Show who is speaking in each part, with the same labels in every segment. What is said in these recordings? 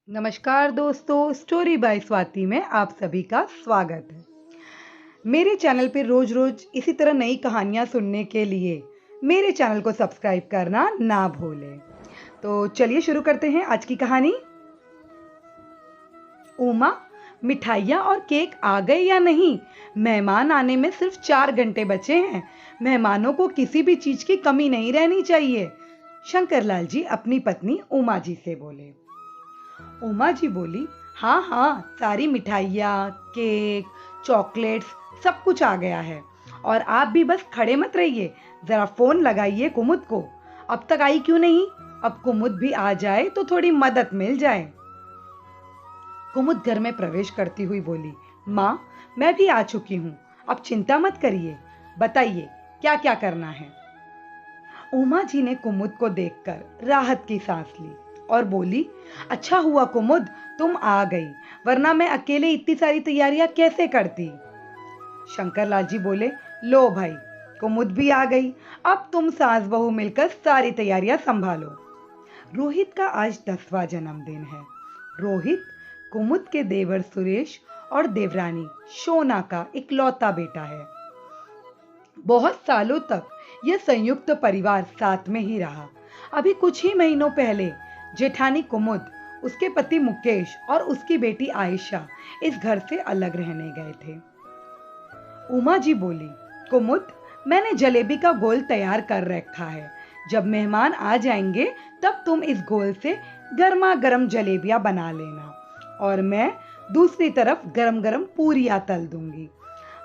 Speaker 1: नमस्कार दोस्तों, story by Swati में आप सभी का स्वागत है। मेरे चैनल पे रोज-रोज इसी तरह नई कहानियाँ सुनने के लिए मेरे चैनल को सब्सक्राइब करना ना भूलें। तो चलिए शुरू करते हैं आज की कहानी। उमा, मिठाइयाँ और केक आ गए या नहीं? मेहमान आने में सिर्फ 4 घंटे बचे हैं। मेहमानों को किसी भी चीज की कमी नहीं रहनी चाहिए। शंकरलाल जी अपनी पत्नी उमा जी से बोले। उमा जी बोली, हाँ हाँ, सारी मिठाइयाँ, केक, चॉकलेट्स सब कुछ आ गया है। और आप भी बस खड़े मत रहिए, जरा फोन लगाइए कुमुद को। अब तक आई क्यों नहीं? अब कुमुद भी आ जाए तो थोड़ी मदद मिल जाए। कुमुद घर में प्रवेश करती हुई बोली, माँ, मैं भी आ चुकी हूँ। अब चिंता मत करिए, बताइए क्या क्या करना है। उमा जी ने कुमुद को देखकर राहत की सांस ली और बोली, अच्छा हुआ कुमुद तुम आ गई, वरना मैं अकेले इतनी सारी तैयारियां कैसे करती। शंकरलाल जी बोले, लो भाई, कुमुद भी आ गई। अब तुम सास बहू मिलकर सारी तैयारियां संभालो। रोहित का आज 10वां जन्मदिन है। रोहित कुमुद के देवर सुरेश और देवरानी शोना का इकलौता बेटा है। बहुत सालों तक यह संयुक्त परिवार साथ में ही रहा। अभी कुछ ही महीनों पहले जेठानी कुमुद, उसके पति मुकेश और उसकी बेटी आयशा इस घर से अलग रहने गए थे। उमा जी बोली, कुमुद, मैंने जलेबी का घोल तैयार कर रखा है। जब मेहमान आ जाएंगे तब तुम इस घोल से गर्मा गर्म जलेबियां बना लेना और मैं दूसरी तरफ गरम गरम पूरियां तल दूंगी।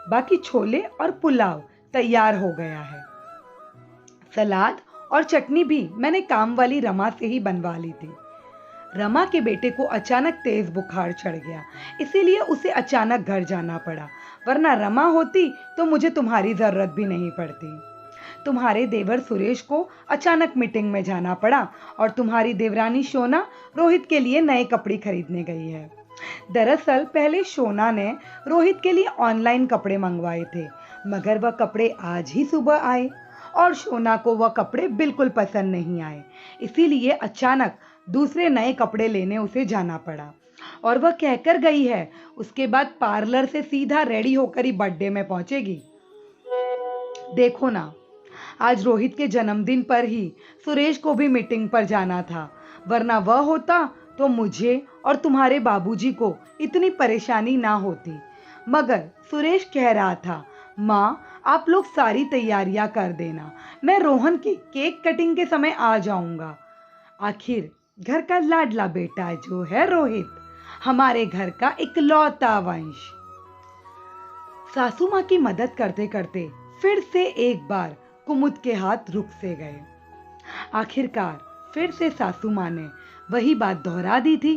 Speaker 1: बाकी छोले और पुलाव तैयार हो गया है। सलाद और चटनी भी मैंने काम वाली रमा से ही बनवा ली थी। रमा के बेटे को अचानक तेज बुखार चढ़ गया, इसीलिए उसे अचानक घर जाना पड़ा, वरना रमा होती तो मुझे तुम्हारी जरूरत भी नहीं पड़ती। तुम्हारे देवर सुरेश को अचानक मीटिंग में जाना पड़ा और तुम्हारी देवरानी शोना रोहित के लिए नए कपड़े खरीदने गई है। दरअसल पहले शोना ने रोहित के लिए ऑनलाइन कपड़े मंगवाए थे, मगर वह कपड़े आज ही सुबह आए और शोना को वह कपड़े बिल्कुल पसंद नहीं आए। इसीलिए अचानक दूसरे नए कपड़े लेने उसे जाना पड़ा और वह कहकर गई है उसके बाद पार्लर से सीधा रेडी होकर ही बर्थडे में पहुंचेगी। देखो ना, आज रोहित के जन्मदिन पर ही सुरेश को भी मीटिंग पर जाना था, वरना वह होता तो मुझे और तुम्हारे बाबूजी को इतनी परेशानी ना होती। मगर सुरेश कह रहा था, माँ, आप लोग सारी तैयारियां कर देना, मैं रोहन की केक कटिंग के समय आ जाऊंगा। आखिर घर का लाडला बेटा जो है रोहित, हमारे घर का इकलौता वंश। सासू माँ की मदद करते करते फिर से एक बार कुमुद के हाथ रुक से गए। आखिरकार फिर से सासू माँ ने वही बात दोहरा दी थी,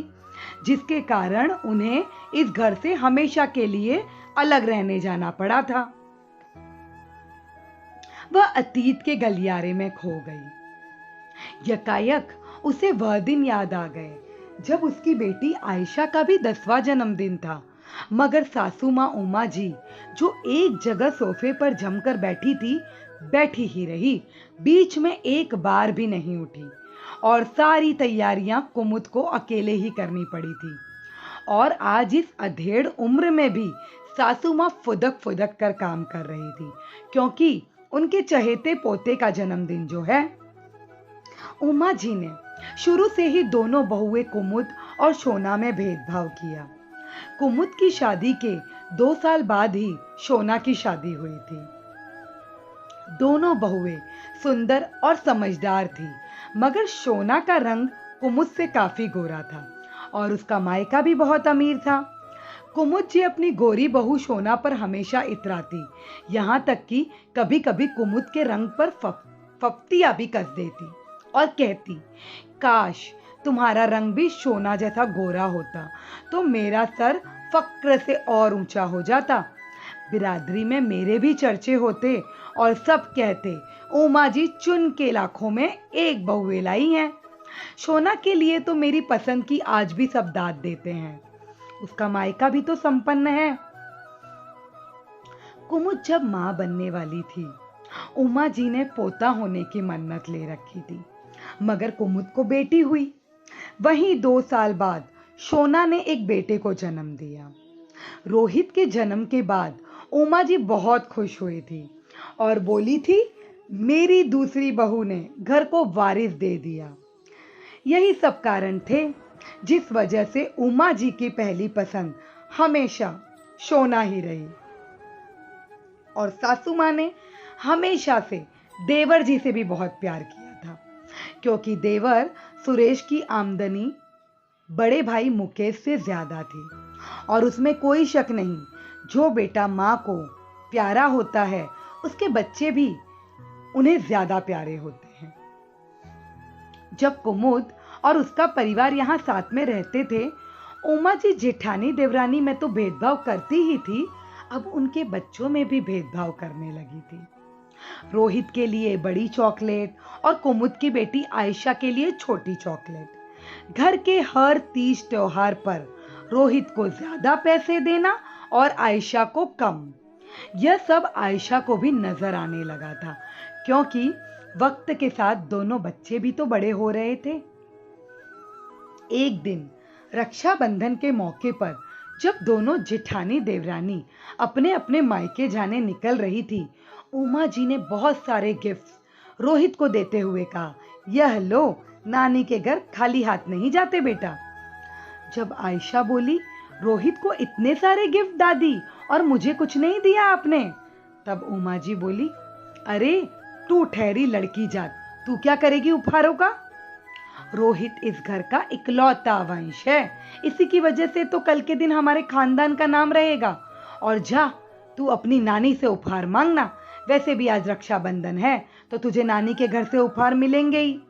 Speaker 1: जिसके कारण उन्हें इस घर से हमेशा के लिए अलग रहने जाना पड़ा था। वह अतीत के गलियारे में खो गई। यकायक उसे वह दिन याद आ गए जब उसकी बेटी आयशा का भी 10वां जन्मदिन था, मगर सासू माँ उमा जी जो एक जगह सोफे पर जमकर बैठी थी, बैठी ही रही, बीच में एक बार भी नहीं उठी और सारी तैयारियां कुमुद को अकेले ही करनी पड़ी थी। और आज इस अधेड़ उम्र में भी सासू माँ फुदक फुदक कर काम कर रही थी, क्योंकि उनके चहेते पोते का जन्मदिन जो है। उमा जी ने शुरू से ही दोनों बहुएं कुमुद और शोना में भेदभाव किया। कुमुद की शादी के 2 साल बाद ही शोना की शादी हुई थी। दोनों बहुएं सुंदर और समझदार थी, मगर शोना का रंग कुमुद से काफी गोरा था और उसका मायका भी बहुत अमीर था। कुमुद जी अपनी गोरी बहू शोना पर हमेशा इतराती, यहाँ तक कि कभी कभी कुमुद के रंग पर फप्तियां भी कस देती और कहती, काश तुम्हारा रंग भी शोना जैसा गोरा होता तो मेरा सर फक्र से और ऊंचा हो जाता। बिरादरी में मेरे भी चर्चे होते और सब कहते, उमा जी चुन के लाखों में एक बहुएं लाई हैं। शोना के लिए तो मेरी पसंद की आज भी सब दाद देते हैं, उसका मायका भी तो संपन्न है। कुमुद जब मां बनने वाली थी, उमा जी ने पोता होने की मन्नत ले रखी थी, मगर कुमुद को बेटी हुई। वहीं 2 साल बाद शोना ने एक बेटे को जन्म दिया। रोहित के जन्म के बाद उमा जी बहुत खुश हुई थी और बोली थी, मेरी दूसरी बहू ने घर को वारिस दे दिया। यही सब कारण थे जिस वजह से उमा जी की पहली पसंद हमेशा शोना ही रही। और सासू माँ ने हमेशा से देवर जी से भी बहुत प्यार किया था, क्योंकि देवर सुरेश की आमदनी बड़े भाई मुकेश से ज्यादा थी और उसमें कोई शक नहीं, जो बेटा माँ को प्यारा होता है उसके बच्चे भी उन्हें ज्यादा प्यारे होते हैं। जब कुमुद और उसका परिवार यहाँ साथ में रहते थे, उमा जी जेठानी देवरानी में तो भेदभाव करती ही थी, अब उनके बच्चों में भी भेदभाव करने लगी थी। रोहित के लिए बड़ी चॉकलेट और कुमुद की बेटी आयशा के लिए छोटी चॉकलेट। घर के हर तीज त्योहार पर रोहित को ज्यादा पैसे देना और आयशा को कम। यह सब आयशा को भी नजर आने लगा था, क्योंकि वक्त के साथ दोनों बच्चे भी तो बड़े हो रहे थे। एक दिन रक्षाबंधन के मौके पर जब दोनों जेठानी देवरानी अपने अपने मायके जाने निकल रही थी, उमा जी ने बहुत सारे गिफ्ट रोहित को देते हुए कहा, यह लो, नानी के घर खाली हाथ नहीं जाते बेटा। जब आयशा बोली, रोहित को इतने सारे गिफ्ट दादी और मुझे कुछ नहीं दिया आपने, तब उमा जी बोली, अरे तू ठहरी लड़की जात, तू क्या करेगी उपहारों का। रोहित इस घर का इकलौता वंश है, इसी की वजह से तो कल के दिन हमारे खानदान का नाम रहेगा। और जा, तू अपनी नानी से उपहार मांगना, वैसे भी आज रक्षाबंधन है तो तुझे नानी के घर से उपहार मिलेंगे ही।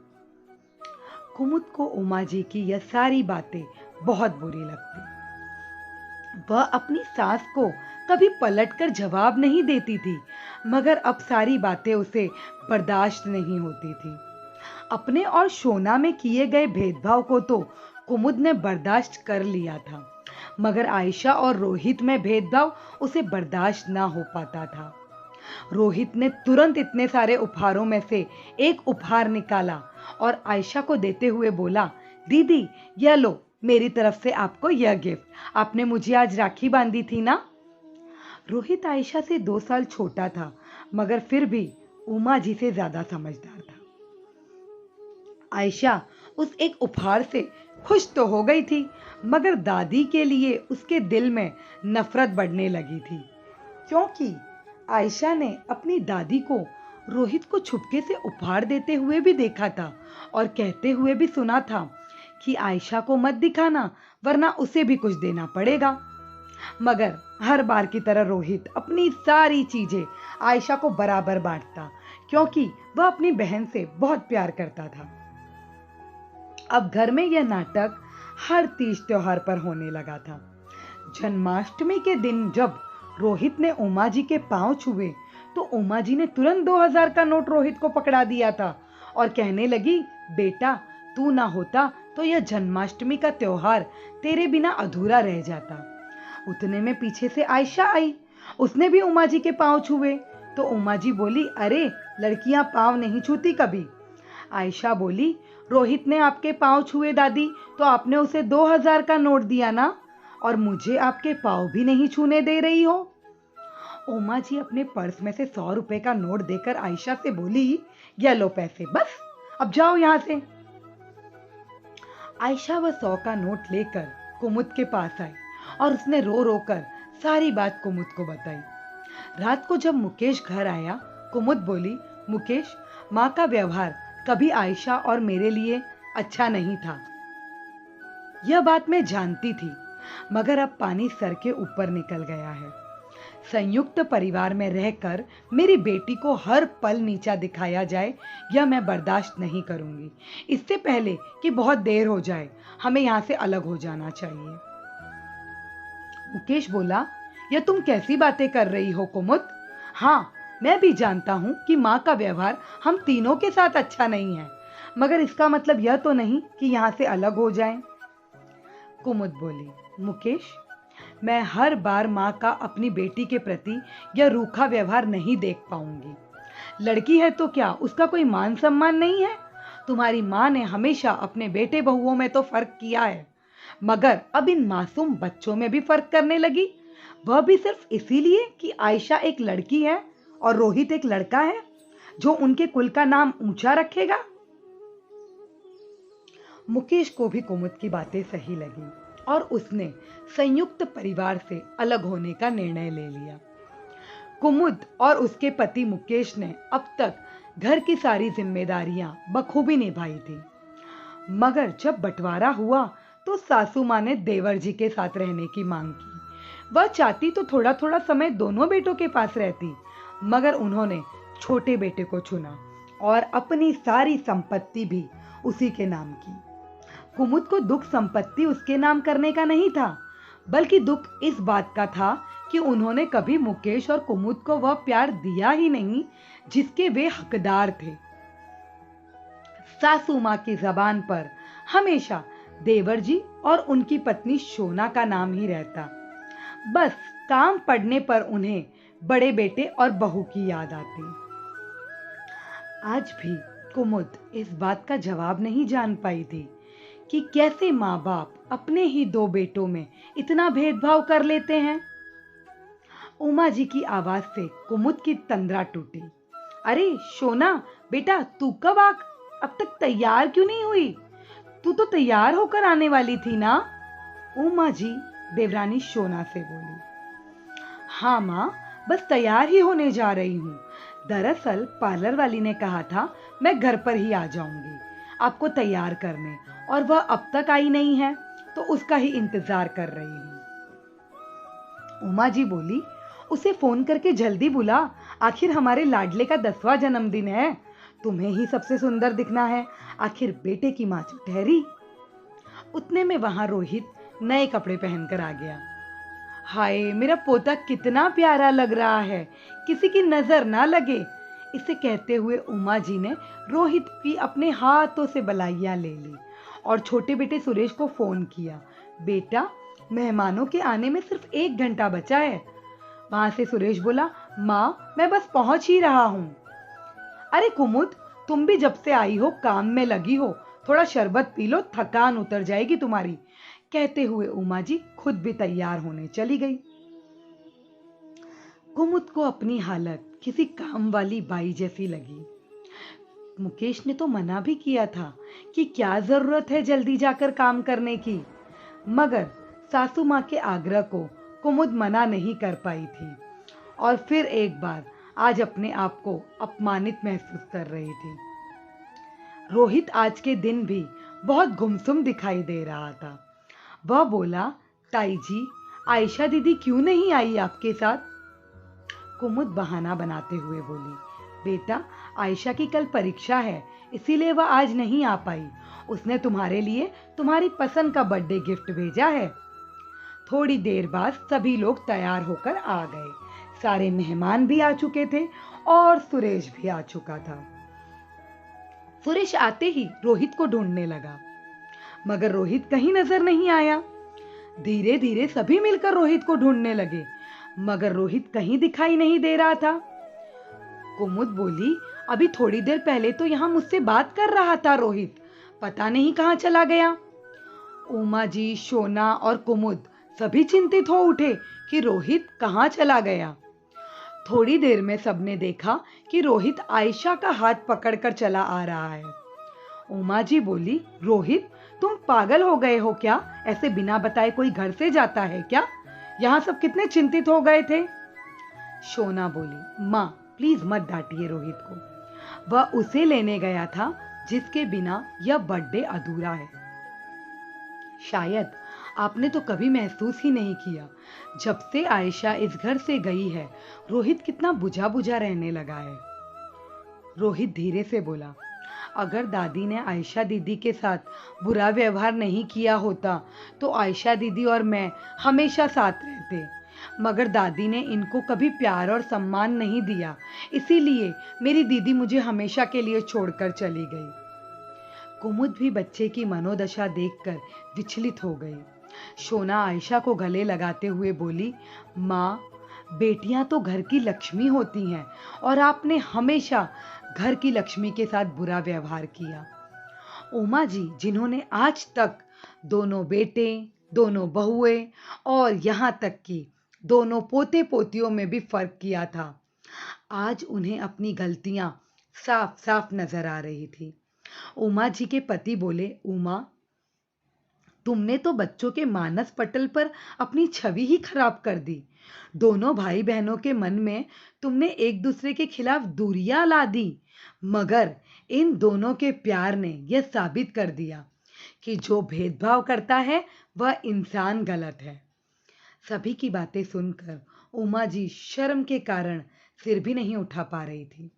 Speaker 1: कुमुद को उमा जी की यह सारी बातें बहुत बुरी लगती। वह अपनी सास को कभी पलटकर जवाब नहीं देती थी, मगर अब सारी बातें उसे बर्दाश्त नहीं होती थी। अपने और शोना में किए गए भेदभाव को तो कुमुद ने बर्दाश्त कर लिया था, मगर आयशा और रोहित में भेदभाव उसे बर्दाश्त ना हो पाता था। रोहित ने तुरंत इतने सारे उपहारों में से एक उपहार निकाला और आयशा को देते हुए बोला, दीदी यह लो, मेरी तरफ से आपको यह गिफ्ट, आपने मुझे आज राखी बांधी थी ना। रोहित आयशा से 2 साल छोटा था, मगर फिर भी उमा जी से ज्यादा समझदार था। आयशा उस एक उपहार से खुश तो हो गई थी, मगर दादी के लिए उसके दिल में नफरत बढ़ने लगी थी, क्योंकि आयशा ने अपनी दादी को रोहित को छुपके से उपहार देते हुए भी देखा था और कहते हुए भी सुना था कि आयशा को मत दिखाना, वरना उसे भी कुछ देना पड़ेगा। मगर हर बार की तरह रोहित अपनी सारी चीजें आयशा को बराबर बांटता, क्योंकि वह अपनी बहन से बहुत प्यार करता था। अब घर में यह नाटक हर तीज त्योहार पर होने लगा था। जन्माष्टमी के दिन जब रोहित ने उमा जी के पांव छुए, तो उमा जी ने तुरंत 2000 का नोट रोहित को पकड़ा दिया था और कहने लगी, बेटा तू ना होता तो यह जन्माष्टमी का त्योहार तेरे बिना अधूरा रह जाता। उतने में पीछे से आयशा आई, उसने भी उमा जी के पांव छुए, तो उमा जी बोली, अरे लड़कियां पांव नहीं छूती कभी। आयशा बोली, रोहित ने आपके पांव छुए दादी, तो आपने उसे 2000 का नोट दिया ना, और मुझे आपके पांव भी नहीं छूने दे रही हो। उमा जी अपने पर्स में से 100 रुपए का नोट देकर आयशा से बोली, ये लो पैसे, बस अब जाओ यहां से। आयशा वह 100 का नोट लेकर कुमुद के पास आई और उसने रो रो कर सारी बात कुमुद को बताई। रात को जब मुकेश घर आया, कुमुद बोली, मुकेश, माँ का व्यवहार कभी आयशा और मेरे लिए अच्छा नहीं था। यह बात मैं जानती थी, मगर अब पानी सर के ऊपर निकल गया है। संयुक्त परिवार में रहकर मेरी बेटी को हर पल नीचा दिखाया जाए, यह मैं बर्दाश्त नहीं करूंगी। इससे पहले कि बहुत देर हो जाए, हमें यहां से अलग हो जाना चाहिए। मुकेश बोला, यह तुम कैसी बातें कर रही हो कुमुद? हाँ, मैं भी जानता हूं कि माँ का व्यवहार हम तीनों के साथ अच्छा नहीं है, मगर इसका मतलब यह तो नहीं कि यहां से अलग हो जाएं। कुमुद बोली, मुकेश, मैं हर बार माँ का अपनी बेटी के प्रति यह रूखा व्यवहार नहीं देख पाऊंगी। लड़की है तो क्या उसका कोई मान सम्मान नहीं है? तुम्हारी माँ ने हमेशा अपने बेटे बहुओं में तो फर्क किया है, मगर अब इन मासूम बच्चों में भी फर्क करने लगी, वह भी सिर्फ इसीलिए कि आयशा एक लड़की है और रोहित एक लड़का है जो उनके कुल का नाम ऊंचा रखेगा। मुकेश को भी कुमुद की बातें सही लगी और उसने संयुक्त परिवार से अलग होने का निर्णय ले लिया। कुमुद और उसके पति मुकेश ने अब तक घर की सारी जिम्मेदारियां बखूबी निभाई थी, मगर जब बंटवारा हुआ तो सासू माँ ने देवर जी के साथ रहने की मांग की। वह चाहती तो थोड़ा थोड़ा समय दोनों बेटों के पास रहती, मगर उन्होंने छोटे बेटे को चुना और अपनी सारी संपत्ति भी उसी के नाम की। कुमुद को दुख संपत्ति उसके नाम करने का नहीं था, बल्कि दुख इस बात का था कि उन्होंने कभी मुकेश और कुमुद को वह प्यार दिया ही नहीं जिसके वे हकदार थे। सासू माँ की जबान पर हमेशा देवर जी और उनकी पत्नी शोना का नाम ही रहता। बस काम पड़ने पर उन्हें बड़े बेटे और बहू की याद आती। आज भी कुमुद इस बात का जवाब नहीं जान पाई थी कि कैसे माँ बाप अपने ही दो बेटों में इतना भेदभाव कर लेते हैं। उमा जी की आवाज से कुमुद की तंद्रा टूटी। अरे शोना बेटा, तू कब अब तक तैयार क्यों नहीं हुई? तू तो तैयार होकर आने वाली थी ना? उमा जी देवरानी शोना से बोली। हाँ माँ, बस तैयार ही होने जा रही हूँ। दरअसल पार्लर वाली ने कहा था मैं घर पर ही आ जाऊंगी आपको तैयार करने, और वह अब तक आई नहीं है तो उसका ही इंतजार कर रही हूँ। उमा जी बोली, उसे फोन करके जल्दी बुला, आखिर हमारे लाडले का 10वां जन्मदिन है। तुम्हें ही सबसे सुंदर दिखना है, आखिर बेटे की माँ जो ठहरी। उतने में वहां रोहित नए कपड़े पहनकर आ गया। हाय, मेरा पोता कितना प्यारा लग रहा है, किसी की नजर ना लगे। इसे कहते हुए उमा जी ने रोहित की अपने हाथों से बलाइयां ले ली और छोटे बेटे सुरेश को फोन किया। बेटा, मेहमानों के आने में सिर्फ 1 घंटा बचा है। वहां से सुरेश बोला, माँ मैं बस पहुंच ही रहा हूं। अरे कुमुद, तुम भी जब से आई हो काम में लगी हो, थोड़ा शरबत पी लो, थकान उतर जाएगी तुम्हारी। कहते हुए उमा जी खुद भी तैयार होने चली गई। कुमुद को अपनी हालत किसी काम वाली बाई जैसी लगी। मुकेश ने तो मना भी किया था कि क्या जरूरत है जल्दी जाकर काम करने की, मगर सासू माँ के आग्रह को कुमुद मना नहीं कर पाई थी और फिर एक बार आज अपने आप को अपमानित महसूस कर रही थी। रोहित आज के दिन भी बहुत गुमसुम दिखाई दे रहा था। वह बोला, ताई जी, आयशा दीदी क्यों नहीं आई आपके साथ? कुमुद बहाना बनाते हुए बोली, बेटा, आयशा की कल परीक्षा है, इसीलिए वह आज नहीं आ पाई। उसने तुम्हारे लिए तुम्हारी पसंद का बर्थडे गिफ्ट भेजा है। थोड़ी देर बाद सभी लोग तैयार होकर आ गए। सारे मेहमान भी आ चुके थे और सुरेश भी आ चुका था। सुरेश आते ही रोहित को ढूंढने लगा, मगर रोहित कहीं नजर नहीं आया। धीरे धीरे सभी मिलकर रोहित को ढूंढने लगे, मगर रोहित कहीं दिखाई नहीं दे रहा था। कुमुद बोली, अभी थोड़ी देर पहले तो यहां मुझसे बात कर रहा था रोहित, पता नहीं कहां चला गया। उमा जी, शोना और कुमुद सभी चिंतित हो उठे कि रोहित कहां चला गया। थोड़ी देर में सबने देखा कि रोहित आयशा का हाथ पकड़कर चला आ रहा है। उमा जी बोली, रोहित, तुम पागल हो गए हो क्या? ऐसे बिना बताए कोई घर से जाता है क्या? यहाँ सब कितने चिंतित हो गए थे। शोना बोली, माँ प्लीज मत डांटिए रोहित को, वह उसे लेने गया था जिसके बिना यह बर्थडे अधूरा है। शायद आपने तो कभी महसूस ही नहीं किया, जब से आयशा इस घर से गई है रोहित कितना बुझा बुझा रहने लगा है। रोहित धीरे से बोला, अगर दादी ने आयशा दीदी के साथ बुरा व्यवहार नहीं किया होता तो आयशा दीदी और मैं हमेशा साथ रहते, मगर दादी ने इनको कभी प्यार और सम्मान नहीं दिया, इसीलिए मेरी दीदी मुझे हमेशा के लिए छोड़कर चली गई। कुमुद भी बच्चे की मनोदशा देखकर विचलित हो गई। शोना आयशा को गले लगाते हुए बोली, माँ, बेटियां तो घर की लक्ष्मी होती हैं और आपने हमेशा घर की लक्ष्मी के साथ बुरा व्यवहार किया। उमा जी, जिन्होंने आज तक दोनों बेटे, दोनों बहुएं और यहाँ तक कि दोनों पोते पोतियों में भी फर्क किया था। आज उन्हें अपनी गलतियां साफ साफ नजर आ रही थी। उमा जी के पति बोले, उमा, तुमने तो बच्चों के मानस पटल पर अपनी छवि ही खराब कर दी। दोनों भाई बहनों के मन में तुमने एक दूसरे के खिलाफ दूरियां ला दी। मगर इन दोनों के प्यार ने यह साबित कर दिया कि जो भेदभाव करता है वह इंसान गलत है। सभी की बातें सुनकर उमा जी शर्म के कारण सिर भी नहीं उठा पा रही थी।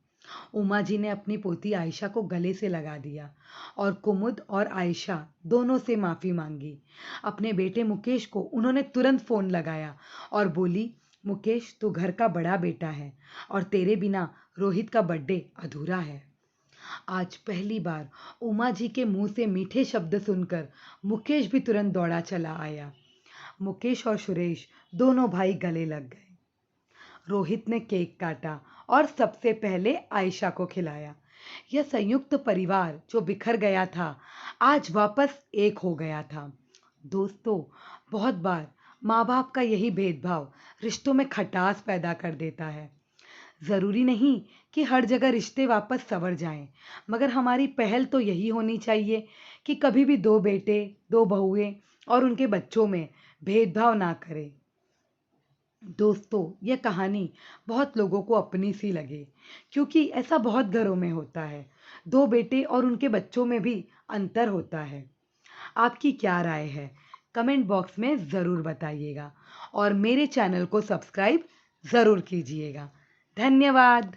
Speaker 1: उमा जी ने अपनी पोती आयशा को गले से लगा दिया और कुमुद और आयशा दोनों से माफी मांगी। अपने बेटे मुकेश को उन्होंने तुरंत फोन लगाया और बोली, मुकेश, तू घर का बड़ा बेटा है और तेरे बिना रोहित का बर्थडे अधूरा है। आज पहली बार उमा जी के मुंह से मीठे शब्द सुनकर मुकेश भी तुरंत दौड़ा चला आया। मुकेश और सुरेश दोनों भाई गले लग गए। रोहित ने केक काटा और सबसे पहले आयशा को खिलाया। यह संयुक्त परिवार जो बिखर गया था, आज वापस एक हो गया था। दोस्तों, बहुत बार माँ बाप का यही भेदभाव रिश्तों में खटास पैदा कर देता है। ज़रूरी नहीं कि हर जगह रिश्ते वापस संवर जाएं, मगर हमारी पहल तो यही होनी चाहिए कि कभी भी दो बेटे, दो बहुएं और उनके बच्चों में भेदभाव ना करें। दोस्तों, यह कहानी बहुत लोगों को अपनी सी लगे, क्योंकि ऐसा बहुत घरों में होता है। दो बेटे और उनके बच्चों में भी अंतर होता है। आपकी क्या राय है? कमेंट बॉक्स में ज़रूर बताइएगा और मेरे चैनल को सब्सक्राइब ज़रूर कीजिएगा। धन्यवाद।